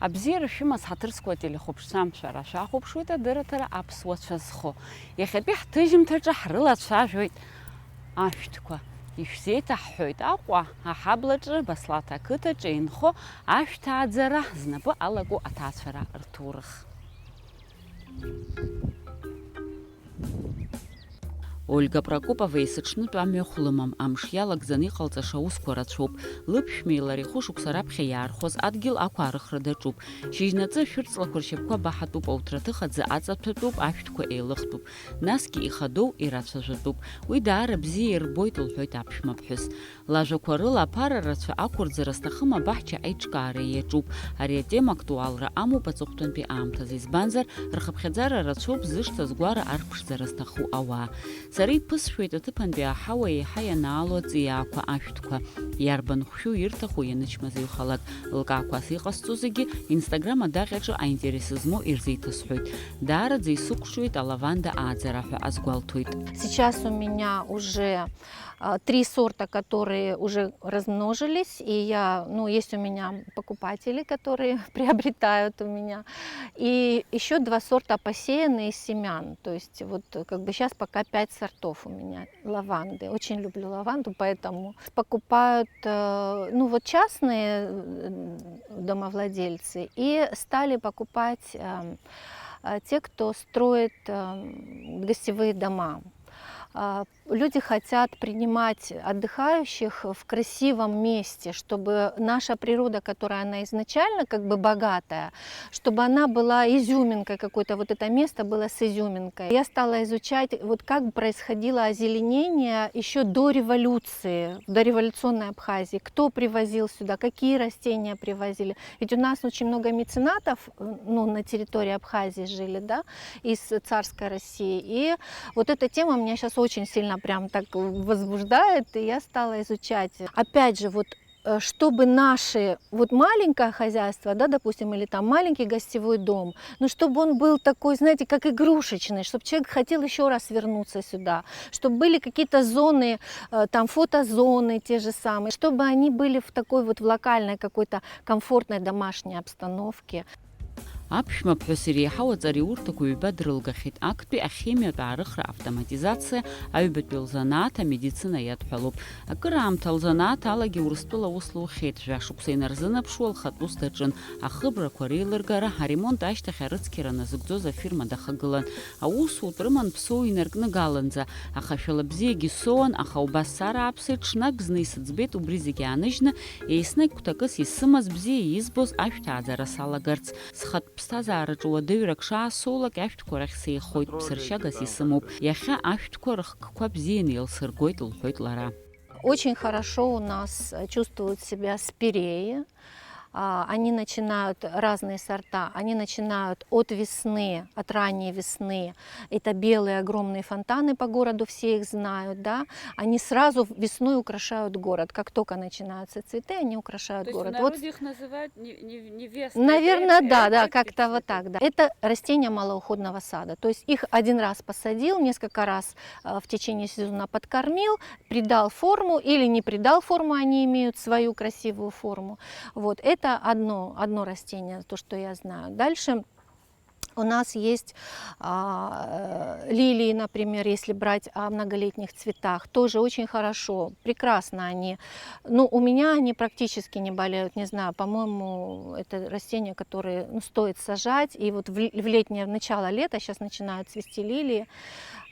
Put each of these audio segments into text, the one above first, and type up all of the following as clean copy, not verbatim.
Абзиара шәымаз ҳаҭырскуа телехәаԥшцәамшәара шәахәаԥшуеит адырраҭара аԥсуацәа зхо. Иахьатәи ҳҭыжьымҭаҿы ҳрылацәажәоит ашәҭқәа. Ишәзеиҭаҳҳәоит Аҟәа аҳаблаҿы Баслаҭ ақыҭаҿы инхо ашәҭааӡара знапы алаку аҭаацәара рҭоурых. Ольга Прокопова есыҽнытә амҩахә лымам, амш иалагӡаны иҟалҵаша аусқәа рацәоуп. Лыԥшәмеи лареи хәышықәса раԥхьа иаархоз адгьыл ақәаарыхра даҿуп. Шьыжьнаҵы ашәырҵлақәа ршьапқәа баҳатәуп, ауҭраҭыхаӡа аҵаҭәатәуп, ашәҭқәа еилыхтәуп. Насгьы ихадоу ирацәажәатәуп. Уи даара бзиа ирбоит, лҳәоит аԥшәмаԥҳәыс. Лажәақәа рыла аԥара рацәа ақәырӡра зҭахым абаҳча аиҿкаара иаҿуп. Ари атема актуалра амоуп аҵыхәтәантәи аамҭазы, избанзар рхыԥхьаӡара рацәоуп зышҭа згәара арԥшӡара зҭаху ауаа. Сара иԥысшәоит аҭыԥантәи аҳауа еиҳа ианаало аҵиаақәа ашәҭқәа. Иарбан хәшәу ирҭаху ианычмазаҩ халак. Лкаақәас иҟасҵо зегьы Инстаграм адаҟьаҿы аинтерес змоу ирзеиҭасҳәоит. Даараӡа исықәшәоит алаванда ааӡара ҳәа азгәалҭоит. Сейчас у меня уже 3 сорта, которые уже размножились, и есть у меня покупатели, которые приобретают у меня, и еще 2 сорта посеяны из семян, то есть вот как бы сейчас пока 5 сортов у меня лаванды. Очень люблю лаванду, поэтому покупают частные домовладельцы, и стали покупать те, кто строит гостевые дома. Люди хотят принимать отдыхающих в красивом месте, чтобы наша природа, которая она изначально как бы богатая, чтобы она была изюминкой какой-то, вот это место было с изюминкой. Я стала изучать, вот как происходило озеленение еще до революции, до революционной Абхазии, кто привозил сюда, какие растения привозили. Ведь у нас очень много меценатов, на территории Абхазии жили, да, из царской России. И вот эта тема меня сейчас очень сильно прям так возбуждает, и я стала изучать. Опять же, вот чтобы наши, вот маленькое хозяйство, да, допустим, или там маленький гостевой дом, чтобы он был такой, знаете, как игрушечный, чтобы человек хотел еще раз вернуться сюда, чтобы были какие-то зоны, там фотозоны те же самые, чтобы они были в такой вот в локальной какой-то комфортной домашней обстановке. Аԥшәмаԥҳәыс иреиҳау аҵари урҭақәа ҩба дрылгахьеит. Актәи ахимиатә аарыхра, автоматизациа, аҩбатәи лзанааҭ, амедицина иадҳәалоуп. Акыраамҭа лзанааҭ алагьы Урыстәыла ус лухьеит. Жәашықәса инарзынаԥшуа лхатәы ус даҿын. Ахыбрақәа реилыргара, аремонт ашьҭахь арыцқьара назыгӡоз афирма дахагылан. Аусутә рыман ԥсоу инаркны галанӡа. Аха шәала бзиагьы соуан, аха убас сарааԥсеит, ҽнак зны исыӡбеит убри зегьы ааныжьны, еснагь гәҭакыс исымаз бзиа избоз ашәҭааӡара салагарц. Схатә ԥсҭазаараҿы уадаҩрак шаасоулак ашәҭқәа рахь сеихоит, ԥсыршьагас исымоуп. Иахьа ашәҭқәа рыхкқәа бзианы еилсыргоит, лҳәоит лара. Очень хорошо у нас чувствуют себя спиреи. Они начинают, разные сорта, они начинают от весны, от ранней весны. Это белые огромные фонтаны по городу, все их знают, да. Они сразу весной украшают город. Как только начинаются цветы, они украшают город. То есть в народе их называют невесты? Наверное, да, как-то вот так, да. Это растения малоуходного сада. То есть их один раз посадил, несколько раз в течение сезона подкормил, придал форму или не придал форму, они имеют свою красивую форму. Вот. Это одно растение, то, что я знаю. Дальше у нас есть лилии, например, если брать о многолетних цветах, тоже очень хорошо, прекрасно они. У меня они практически не болеют, не знаю, по-моему, это растения, которые стоит сажать. И вот в летнее, в начало лета сейчас начинают цвести лилии.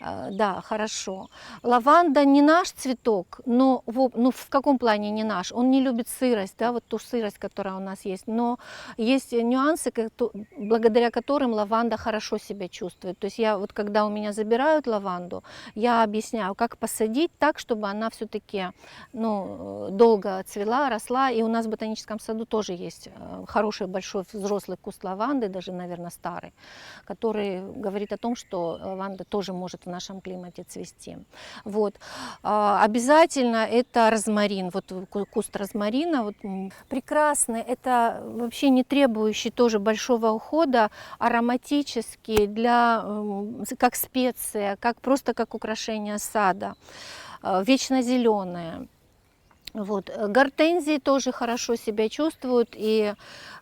Да, хорошо. Лаванда не наш цветок, но в каком плане не наш? Он не любит сырость, да, вот ту сырость, которая у нас есть. Но есть нюансы, благодаря которым лаванда хорошо себя чувствует. То есть когда у меня забирают лаванду, я объясняю, как посадить так, чтобы она все-таки долго цвела, росла. И у нас в ботаническом саду тоже есть хороший большой взрослый куст лаванды, даже, наверное, старый, который говорит о том, что лаванда тоже может в нашем климате цвести. Вот. Обязательно это розмарин, вот куст розмарина, прекрасный, это вообще не требующий тоже большого ухода, ароматический, как специя, просто как украшение сада, вечно зеленое. Вот. Гортензии тоже хорошо себя чувствуют, и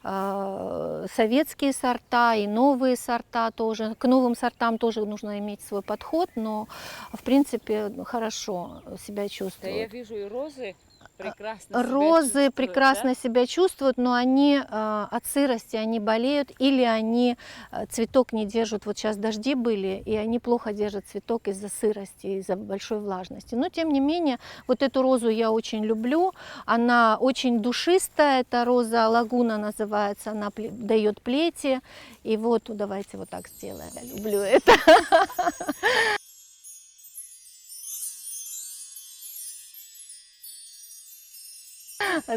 советские сорта, и новые сорта тоже. К новым сортам тоже нужно иметь свой подход, но в принципе хорошо себя Да я чувствуют. вижу и розы прекрасно себя Розы чувствуют, прекрасно да? себя чувствуют, но они от сырости они болеют, или они цветок не держат. Вот сейчас дожди были, и они плохо держат цветок из-за сырости, из-за большой влажности. Но тем не менее, вот эту розу я очень люблю. Она очень душистая, это роза лагуна называется, она дает плети. И вот давайте вот так сделаем. Я люблю это.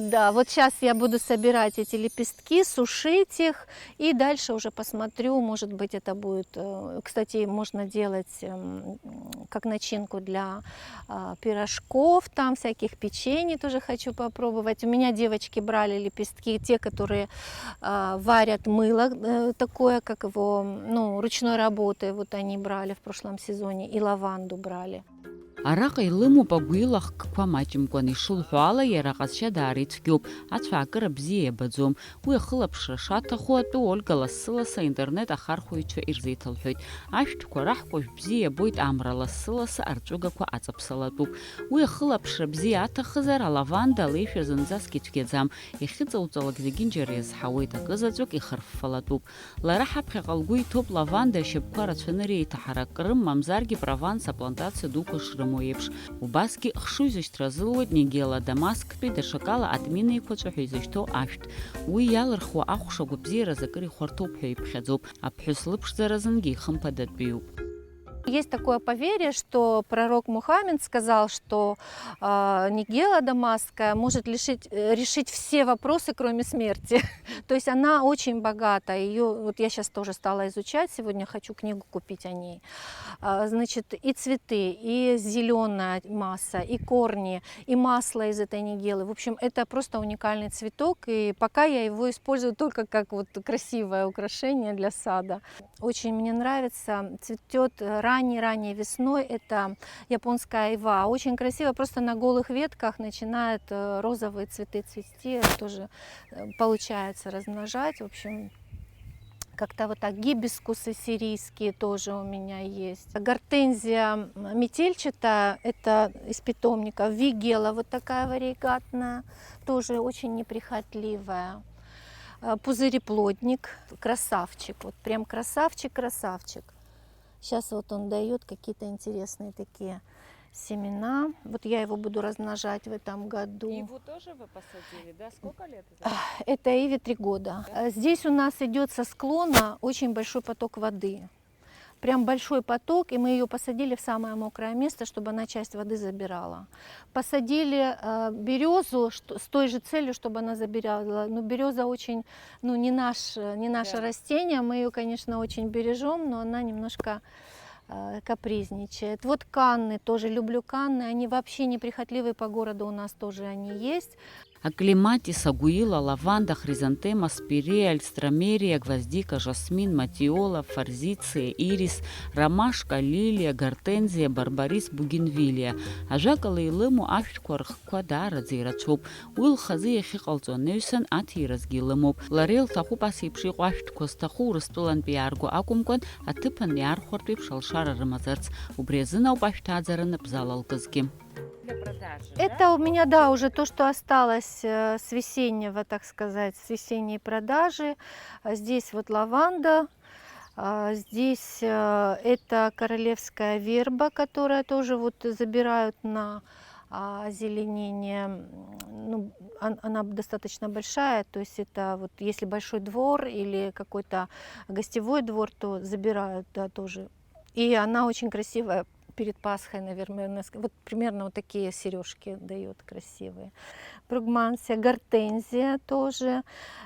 Да, вот сейчас я буду собирать эти лепестки, сушить их, и дальше уже посмотрю, может быть, это будет, кстати, можно делать как начинку для пирожков, там всяких печений тоже хочу попробовать. У меня девочки брали лепестки, те, которые варят мыло, такое, как его, ну, ручной работы, вот они брали в прошлом сезоне, и лаванду брали. Араҟа илымоуп агәы илахкқәа маҷымкәан ишылҳәо ала иара ҟазшьа даарицәгьоуп, ацәаакыра бзиа иабаӡом. Уи ахылаԥшра шаҭаху атәы Ольга лассы-лассы аинтернет ахархәаҩцәа ирзеиҭалҳәоит. Ашәҭқәа раҳкәажә бзиа иабоит амра лассы-лассы арҵәыгақәа аҵаԥсалатәуп. Уи ахылаԥшра бзиа аҭахызар алаванда алеишәа зынӡаск ицәгьаӡам. Иахьыҵауҵалак зегьынџьара иазҳауеит, акызаҵәык ихырффалатәуп. Лара ҳаԥхьаҟа лгәы иҭоуп лаванда ашьапқәа рацәаны реиҭаҳаракрым, мамзаргьы Прованс аплантациа дуқәа шрымоу еиԥш. Убасгьы хшыҩ изышьҭра зылуеит Нигела Дамасктәи даҽакала админа еиқәаҵәа ҳәа изышьҭоу ашәҭ. Уи иалырхуа ахәша агәабзиараз акыр ихәарҭоуп ҳәа иԥхьаӡоуп. Аԥҳәыс лыԥшӡаразынгьы ихымԥадатәиуп. Есть такое поверье, что пророк Мухаммед сказал, что Нигела Дамасская может решить все вопросы, кроме смерти. То есть она очень богата. Ее, вот я сейчас тоже стала изучать, сегодня хочу книгу купить о ней. Значит, и цветы, и зеленая масса, и корни, и масло из этой нигелы. В общем, это просто уникальный цветок, и пока я его использую только как вот красивое украшение для сада. Очень мне нравится, цветет ранней весной, это японская айва. Очень красиво, просто на голых ветках начинают розовые цветы цвести, тоже получается размножать. В общем, как-то вот так. Гибискусы сирийские тоже у меня есть. Гортензия метельчатая, это из питомника. Вигела вот такая варигатная, тоже очень неприхотливая. Пузыреплодник, красавчик, вот прям красавчик. Сейчас вот он дает какие-то интересные такие семена. Вот я его буду размножать в этом году. Иву тоже вы посадили, да? Сколько лет? Это иве 3 года. Здесь у нас идет со склона очень большой поток воды. Прям большой поток, и мы ее посадили в самое мокрое место, чтобы она часть воды забирала. Посадили березу с той же целью, чтобы она забирала. Но береза очень, ну, не наше растение, мы ее, конечно, очень бережем, но она немножко капризничает. Вот канны, тоже люблю канны, они вообще неприхотливые, по городу у нас тоже они есть. Аклематис, агуила, лаванда, хризантема, спирея, альстромерия, гвоздика, жасмин, матиола, форзиция, ирис, ромашка, лилия, гортензия, барбарис, бугенвилия. Ажакала илыму ашәҭқәа рхқәа даараӡа ирацәоуп. Уи лхазы иахьыҟалҵо анаҩсан аҭиразгьы илымоуп. Лара илҭахуп ас еиԥш иҟоу ашәҭқәа зҭаху Урыстәылантәи иаарго акәымкәан, аҭыԥан иаархәартә еиԥш алшара рымазарц. Убри азын ауп ашәҭ ааӡараны бзалалкызгьы. Это у меня, да, уже то, что осталось с весеннего, так сказать, с весенней продажи. Здесь вот лаванда, здесь это королевская верба, которая тоже вот забирают на озеленение. Ну, она достаточно большая, то есть это вот если большой двор или какой-то гостевой двор, то забирают, да, тоже. И она очень красивая. Перед Пасхой, наверное, вот примерно вот такие сережки дает красивые. Бругмансия, гортензия тоже,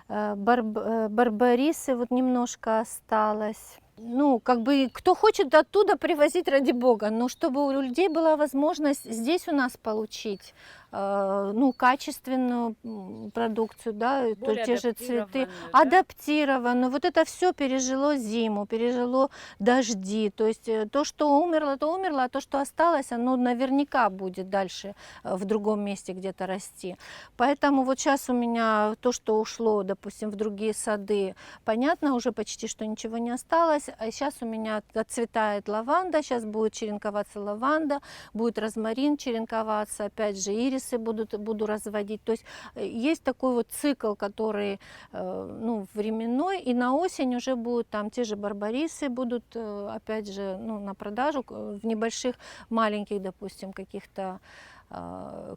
барбарисы вот немножко осталось. Ну, как бы, кто хочет оттуда привозить, ради бога, но чтобы у людей была возможность здесь у нас получить, ну, качественную продукцию, да, Более те же цветы, адаптированную, да? адаптированную. Вот это все пережило зиму, пережило дожди. То есть то, что умерло, то умерло, а то, что осталось, оно наверняка будет дальше в другом месте где-то расти. Поэтому вот сейчас у меня то, что ушло, допустим, в другие сады, понятно, уже почти что ничего не осталось. А сейчас у меня отцветает лаванда, сейчас будет черенковаться лаванда, будет розмарин черенковаться, опять же ирисы буду разводить. То есть есть такой вот цикл, который ну, временной, и на осень уже будут там те же барбарисы будут, опять же, ну, на продажу в небольших, маленьких, допустим, каких-то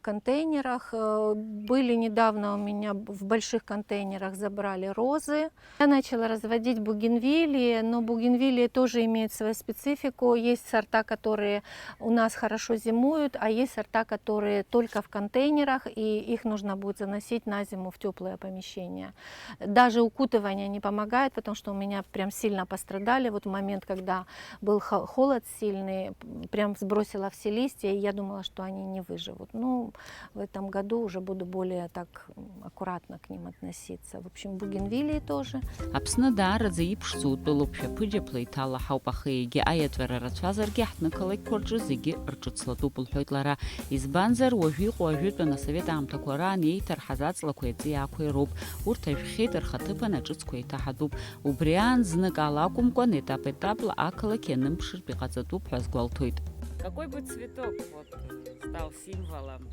контейнерах. Были недавно у меня в больших контейнерах, забрали розы. Я начала разводить бугенвиллии, но бугенвиллии тоже имеют свою специфику. Есть сорта, которые у нас хорошо зимуют, а есть сорта, которые только в контейнерах, и их нужно будет заносить на зиму в теплое помещение. Даже укутывание не помогает, потому что у меня прям сильно пострадали. Вот в момент, когда был холод сильный, прям сбросила все листья, и я думала, что они не выживут. Ну, в этом году уже буду более так аккуратно к ним относиться. В общем, бугенвиллии тоже. Аԥсны даараӡа иԥшӡоу тәылоуп шәаԥыџьаԥла иҭалаҳауп, аха егьи аиатәара рацәазаргьы ҳҭнықалақьқәа рҿы зегьы рҿыцлатәуп, лҳәоит лара. Избанзар уажәы иҟоу ажәытәан асовет аамҭақәа раан еиҭарҳаз аҵлақәа еиҵиаақәа ироуп. Урҭ аажәхьеит рхаҭыԥан аҿыцқәа еиҭаҳатәуп. Убри аан знык ала акәымкәан етап-етапла ақалақь ианымԥшыртә иҟаҵатәуп ҳәа азгәалҭоит. Какой бы цветок вот стал символом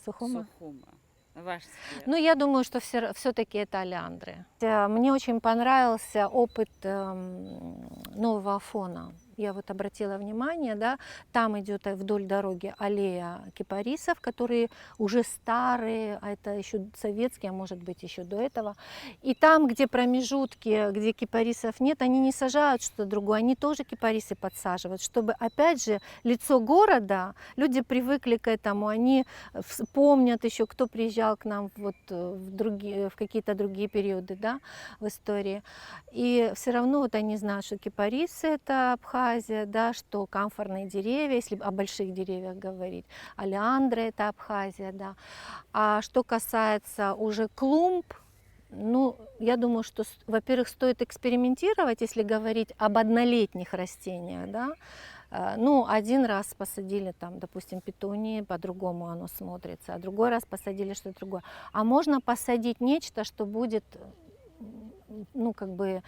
Сухума. Сухума? Ваш цвет. Ну, я думаю, что все-таки это олеандры. Мне очень понравился опыт нового Афона. Я вот обратила внимание, да, там идет вдоль дороги аллея кипарисов, которые уже старые, а это еще советские, а может быть еще до этого. И там, где промежутки, где кипарисов нет, они не сажают что-то другое, они тоже кипарисы подсаживают, чтобы, опять же, лицо города, люди привыкли к этому, они помнят еще, кто приезжал к нам вот в какие-то другие периоды, да, в истории. И все равно вот они знают, что кипарисы это Абхазия, да, что камфорные деревья, если о больших деревьях говорить, олеандры это Абхазия, да. А что касается уже клумб, ну, я думаю, что, во-первых, стоит экспериментировать, если говорить об однолетних растениях, да. Ну, один раз посадили там, допустим, петунии, по-другому оно смотрится, а другой раз посадили что-то другое. А можно посадить нечто, что будет, ну, как бы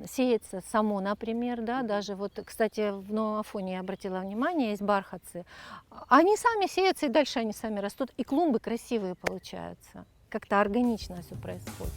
сеется само, например, да, даже вот, кстати, в Новом Афоне я обратила внимание, есть бархатцы, они сами сеются, и дальше они сами растут, и клумбы красивые получаются, как-то органично все происходит.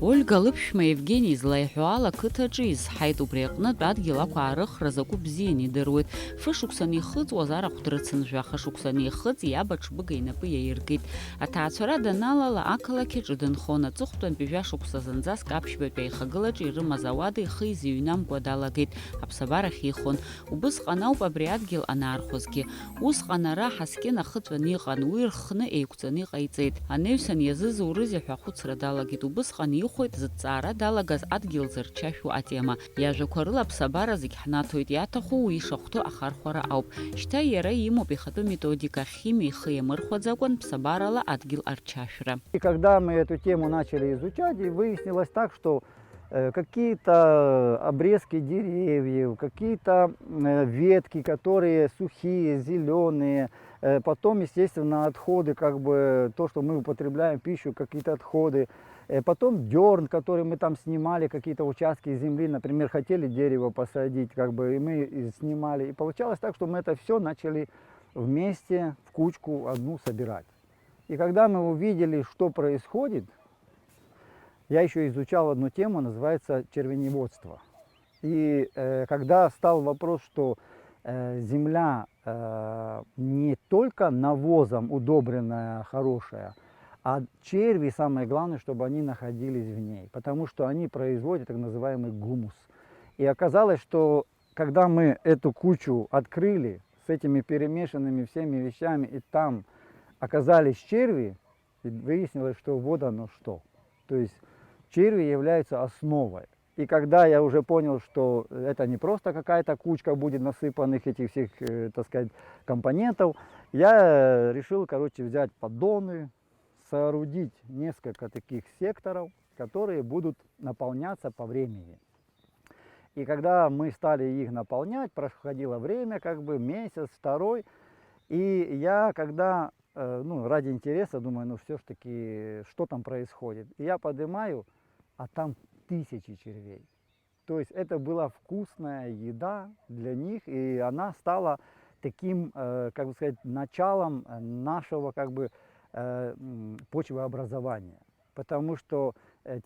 Ольга лыԥшәма Евгений излаиҳәо ала ақыҭаҿы изҳаит, убри аҟнытә адгьыл ақәаарыхра закәу бзианы идыруеит. Фышықәсан ихыҵуаз арахә дрыцынжәаха шықәсан ихыҵ иаб аҽбыга инапы иаиркит. Аҭаацәара даналала ақалақь аҿы дынхон, аҵыхәтәантәи жәашықәса зынӡаск аԥшьбатәи аихагылаҿы ирымаз ауада ихы изыҩнамкәа далагеит, аԥсабарахь ихон. Убысҟан ауп абри адгьыл анаархәозгьы. Усҟан ара ҳаскьын ахыҵәан иҟан, уи рххны еиқәҵаны иҟаиҵеит. Анеҩсан иазызурызеи ҳәа ахәыцра далагеит. Убысҟан ихәеит зыҭҵаара далагаз адгьыл зырчашәу атема. Иажәақәа рыла аԥсабара зегь ҳнаҭоит, иаҭаху уи ишахәҭоу ахархәара ауп. Шьҭа иара имоуп ихатәы методика, химиа ихы иамырхәаӡакәан ԥсабарала адгьыл арчашәра. И когда мы эту тему начали изучать, и выяснилось так, что какие-то обрезки деревьев, какие-то ветки, которые сухие, зеленые, потом, естественно, отходы, как бы то, что мы употребляем в пищу, какие-то отходы, потом дерн, который мы там снимали, какие-то участки земли, например, хотели дерево посадить, как бы, и мы снимали. И получалось так, что мы это все начали вместе в кучку одну собирать. И когда мы увидели, что происходит, я еще изучал одну тему, называется червеневодство. И когда стал вопрос, что земля не только навозом удобренная, хорошая, а черви, самое главное, чтобы они находились в ней, потому что они производят так называемый гумус. И оказалось, что когда мы эту кучу открыли с этими перемешанными всеми вещами, и там оказались черви, и выяснилось, что вот оно что. То есть черви являются основой. И когда я уже понял, что это не просто какая-то кучка будет насыпанных этих всех, так сказать, компонентов, я решил, короче, взять поддоны, соорудить несколько таких секторов, которые будут наполняться по времени. И когда мы стали их наполнять, проходило время, как бы месяц, второй, и я когда, ну, ради интереса, думаю, ну все-таки, что там происходит, и я поднимаю, а там тысячи червей. То есть это была вкусная еда для них, и она стала таким, как бы сказать, началом нашего, как бы, почвообразования. Потому что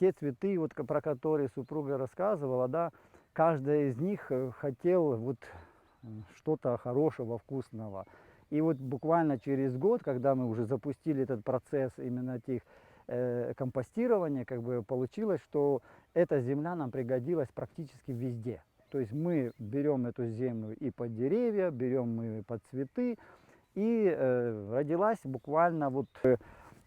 те цветы, вот, про которые супруга рассказывала, да, каждая из них хотел вот что-то хорошего, вкусного. И вот буквально через год, когда мы уже запустили этот процесс именно этих компостирования, как бы получилось, что эта земля нам пригодилась практически везде. То есть мы берем эту землю и под деревья, берем мы под цветы, и родилась буквально вот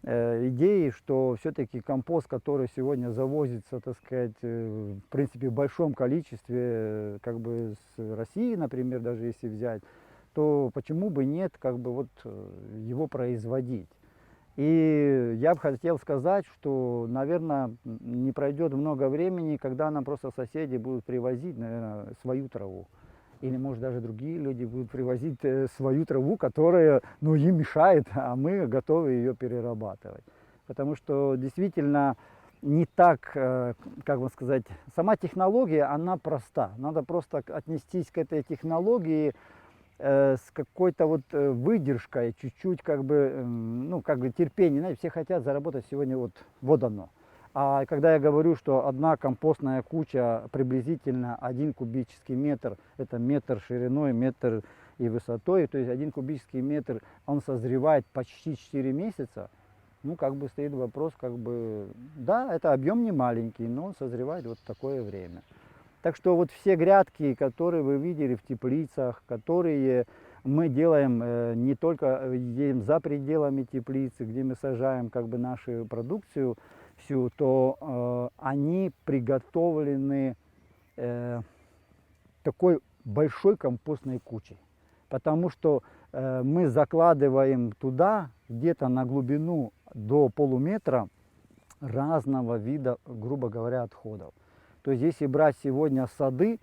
идеи, что все-таки компост, который сегодня завозится, так сказать, в принципе в большом количестве, как бы с России, например, даже если взять, то почему бы нет, как бы вот его производить. И я бы хотел сказать, что, наверное, не пройдет много времени, когда нам просто соседи будут привозить, наверное, свою траву. Или, может, даже другие люди будут привозить свою траву, которая, ну, им мешает, а мы готовы ее перерабатывать. Потому что действительно не так, как бы сказать, сама технология, она проста. Надо просто отнестись к этой технологии с какой-то вот выдержкой, чуть-чуть как бы, ну, как бы терпение. Знаете, все хотят заработать сегодня вот оно. А когда я говорю, что одна компостная куча приблизительно 1 кубический метр, это метр шириной, метр и высотой, то есть 1 кубический метр, он созревает почти 4 месяца, ну, как бы стоит вопрос, как бы, да, это объем не маленький, но он созревает вот такое время. Так что вот все грядки, которые вы видели в теплицах, которые мы делаем не только за пределами теплицы, где мы сажаем как бы нашу продукцию всю, то они приготовлены такой большой компостной кучей. Потому что мы закладываем туда где-то на глубину до полуметра разного вида, грубо говоря, отходов. То есть если брать сегодня сады,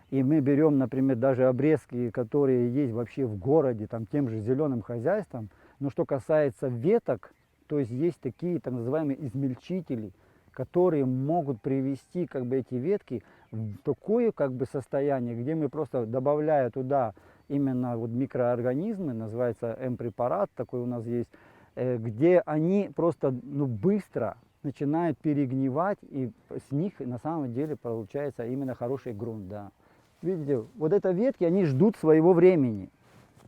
и мы берем, например, даже обрезки, которые есть вообще в городе, там, тем же зеленым хозяйством, но что касается веток, то есть есть такие так называемые измельчители, которые могут привести как бы эти ветки в такое как бы состояние, где мы просто добавляя туда именно вот микроорганизмы, называется М-препарат, такой у нас есть, где они просто, ну, быстро начинают перегнивать, и с них на самом деле получается именно хороший грунт. Да. Видите, вот это ветки, они ждут своего времени.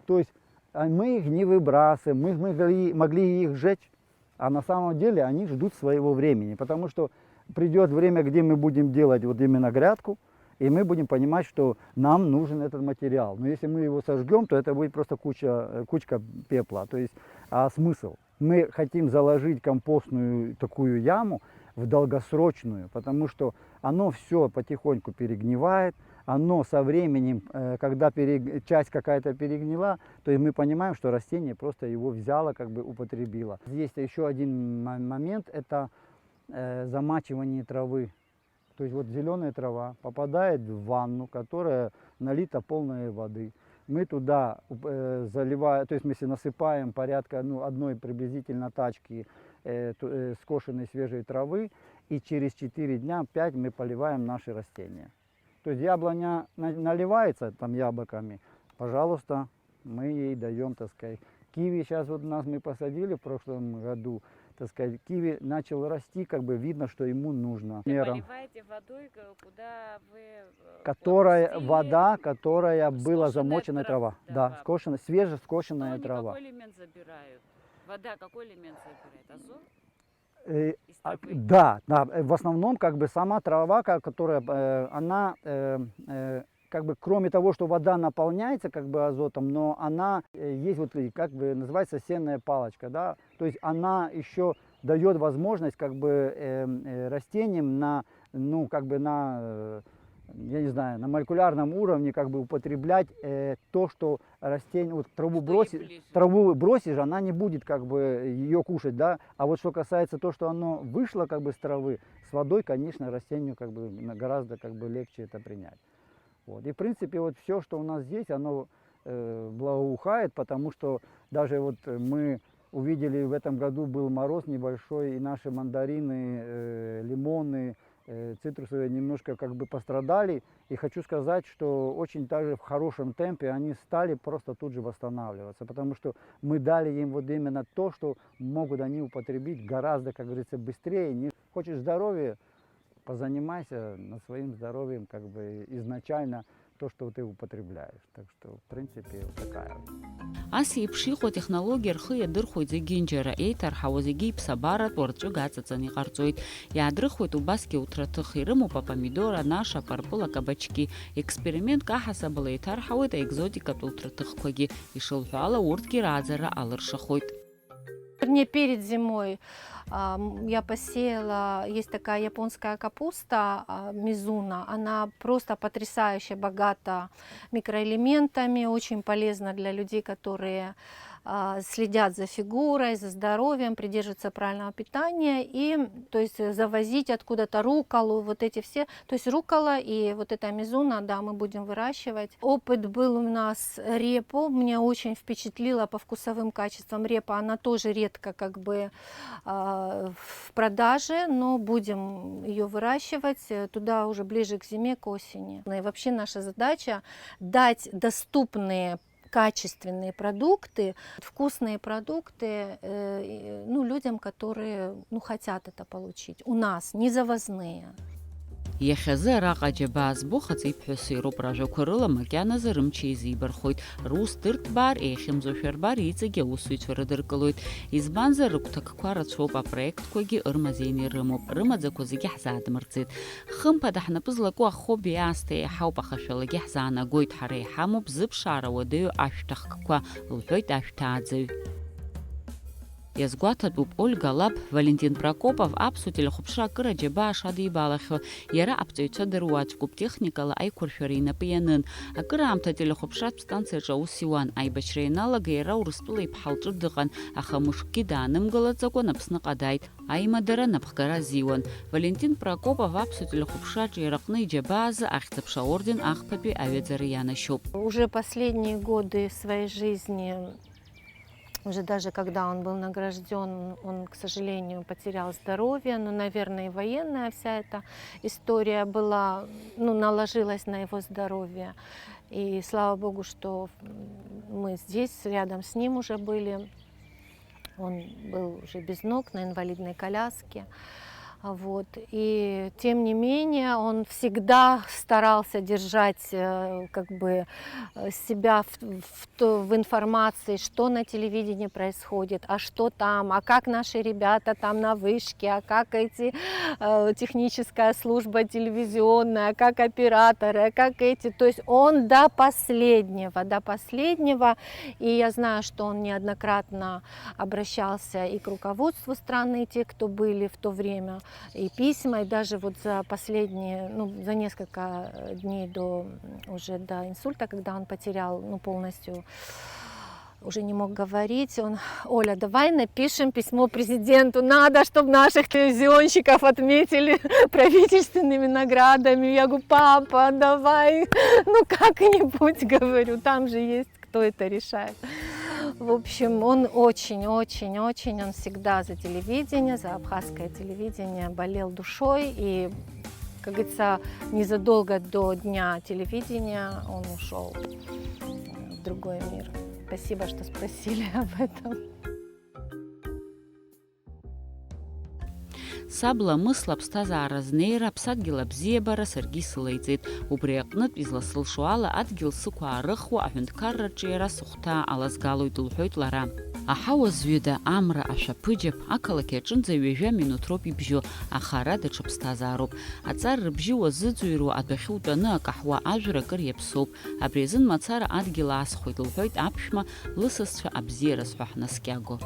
То есть мы их не выбрасываем, мы могли их сжечь, а на самом деле они ждут своего времени. Потому что придет время, где мы будем делать вот именно грядку, и мы будем понимать, что нам нужен этот материал. Но если мы его сожгем, то это будет просто кучка пепла. То есть, а смысл? Мы хотим заложить компостную такую яму в долгосрочную, потому что оно все потихоньку перегнивает, оно со временем, когда часть какая-то перегнила, то есть мы понимаем, что растение просто его взяло, как бы употребило. Есть еще один момент, это замачивание травы. То есть вот зеленая трава попадает в ванну, которая налита полной воды. Мы туда заливаем, то есть мы если насыпаем порядка одной приблизительно тачки скошенной свежей травы, и через 4 дня, 5 мы поливаем наши растения. То есть яблоня наливается там яблоками, пожалуйста, мы ей даем, так сказать. Киви сейчас вот мы посадили в прошлом году, так сказать, киви начал расти, как бы видно, что ему нужно. Вы поливаете водой, куда вы вода, которая была замоченная трава. Да, скошенная, свежескошенная трава. Какой элемент забирают? Вода какой элемент забирает? Азот? Да, в основном как бы сама трава, которая, она как бы кроме того, что вода наполняется как бы азотом, но она есть вот как бы называется сенная палочка, да, то есть она еще дает возможность как бы растениям на ну, как бы на, я не знаю, на молекулярном уровне как бы употреблять то, что растение, вот траву бросишь, она не будет как бы ее кушать, да, а вот что касается того, что оно вышло как бы с травы, с водой, конечно, растению как бы гораздо как бы легче это принять. Вот. И в принципе вот все, что у нас здесь, оно благоухает, потому что даже вот мы увидели в этом году был мороз небольшой, и наши мандарины, лимоны, цитрусовые немножко как бы пострадали. И хочу сказать, что очень также в хорошем темпе они стали просто тут же восстанавливаться, потому что мы дали им вот именно то, что могут они употребить гораздо, как говорится, быстрее. Хочешь здоровья, позанимайся над своим здоровьем как бы изначально, то, что ты употребляешь. Так что, в принципе, вот такая. Аси пшихо технология рхы дырхой зегинджера эйтар хауазеги псабарат орчу гацацани харцует. Я дрыхой тубаски утратыхирыму по помидора наша парпула кабачки. Эксперимент кахаса был эйтар хауэта экзотика утратыхкоги. И шелфала уртки разера алыршахойт. Вернее, перед зимой я посеяла, есть такая японская капуста мизуна, она просто потрясающе богата микроэлементами, очень полезна для людей, которые следят за фигурой, за здоровьем, придерживаются правильного питания, и то есть завозить откуда-то рукколу, вот эти все, то есть руккола и вот эта мизуна, да, мы будем выращивать. Опыт был у нас репу, меня очень впечатлила по вкусовым качествам репа, она тоже редко как бы в продаже, но будем ее выращивать туда уже ближе к зиме, к осени. И вообще наша задача дать доступные качественные продукты, вкусные продукты ну, людям, которые хотят это получить. У нас не завозные. Ехезе раqa ջբազ բոխացի փյոսիրո պրաժոքորլը մակյանը ռմչիզի բրխոյt ռուս դրտբար էխիմզոֆերբար իցեգե ուսույցը դրկլոյt իզբանզը ռուկտակ քարացոպ ապրոյեկտ կոգի ըրմազինի ռմոպ ըրմազը կոզիգի հզադ մրցիտ խմփա դահնա բզլակո խոբի աստե հաուպա խաշալգի հզանա գոյտ հարե համոb զբշարը ወደዩ աշտախկва լույտ աշտadzы. Язгуата дуб Ольга Лаб, Валентин Прокопов, абсутил хупша кыра джеба шады балахо, яра апцойца дыруач куб техникала ай курферина пиянын, а кыра амтатил хупша станция жаусиуан ай бачрейнала гейра урыстулы пхалчыр дыган, аха мушки даным галацако напсны кадайт, ай мадара напхкара зиуан. Валентин Прокопов абсутил хупша джейракны джебаза ахтапша орден ахпапи аведзарияна щуп. Уже последние годы своей жизни, уже даже когда он был награжден, он, к сожалению, потерял здоровье, но, наверное, и военная вся эта история была, наложилась на его здоровье. И слава Богу, что мы здесь, рядом с ним уже были. Он был уже без ног, на инвалидной коляске. Вот. И тем не менее он всегда старался держать как бы себя в информации, что на телевидении происходит, а что там, а как наши ребята там на вышке, а как эти техническая служба телевизионная, как операторы, а как эти. То есть он до последнего. И я знаю, что он неоднократно обращался и к руководству страны, и те, кто были в то время, и письма, и даже вот за последние, за несколько дней до инсульта, когда он потерял, полностью, уже не мог говорить, Оля, давай напишем письмо президенту, надо, чтобы наших телевизионщиков отметили правительственными наградами. Я говорю, папа, давай, как-нибудь, говорю, там же есть, кто это решает. В общем, он очень, он всегда за телевидение, за абхазское телевидение болел душой. И, как говорится, незадолго до дня телевидения он ушел в другой мир. Спасибо, что спросили об этом. Сабла мыслап стазара знейра псадгила бзебара сарги сылайцит. Убреqныт изласылшуала адгил сыкуа рыхуа авенткарра чейра сухта алазгалуй дулхойтлара. Ахауа звюда амра ашапыджеп акалаке чынза вежа минутроп ибжу ахара дачып стазаруп. Ацар рыбжуа зыдзуиру адбахилтаны акахуа ажура кыр епсуп. Абрезын мацара адгила асхуй дулхойт апшма лысысша абзера свахнаскяго.